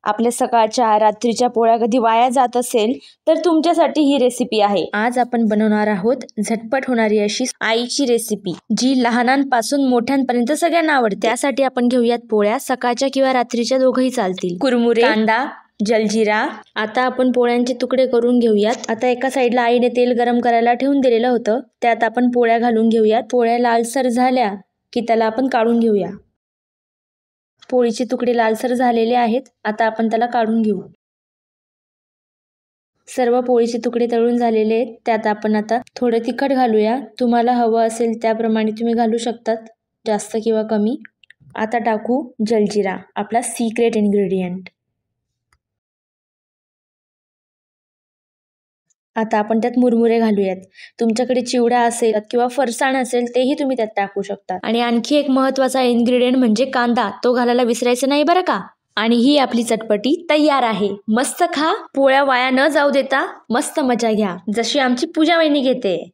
आपल्या सकाळच्या रात्रीच्या पोळ्या कधी वाया जात असेल तर तुमच्यासाठी ही रेसिपी आहे। आज आपण बनवणार आहोत झटपट होणारी अशी आईची रेसिपी, जी लहानांपासून मोठ्यांपर्यंत सगळ्यांना आवडते। त्यासाठी आपण घेऊयात पोळ्या, सकाळच्या किंवा रात्रीच्या दोघही चालतील, कुरमुरे, कांदा, जलजिरा। आता आपण पोळ्यांचे तुकडे करून घेऊयात। आता एका साईडला आईने तेल गरम करायला ठेवून दिलेलं होतं, त्यात आपण पोळ्या घालून घेऊयात। पोळ्या लालसर झाल्या की त्याला आपण काढून घेऊया। पोळीचे तुकडे लालसर झालेले आहेत, आता आपण त्याला काढून घेऊ। सर्व पोळीचे तुकडे तळून झालेले आहेत, त्यात आपण आता थोडं तिखट घालूया। तुम्हाला हवं असेल त्याप्रमाणे तुम्ही घालू शकतात, जास्त किंवा कमी। आता टाकू जलजिरा, आपला सिक्रेट इन्ग्रेडियंट। आता आपण त्यात मुरमुरे घालूयात। तुमच्याकडे चिवडा असेल किंवा फरसाण असेल तेही तुम्ही त्यात टाकू शकता। आणि आणखी एक महत्त्वाचा इन्ग्रेडियंट म्हणजे कांदा, तो घालायला विसरायचं नाही बरं का। आणि ही आपली चटपटी तयार आहे। मस्त खा, पोळ्या वाया न जाऊ देता मस्त मजा घ्या, जशी आमची पूजा वहिनी घेते।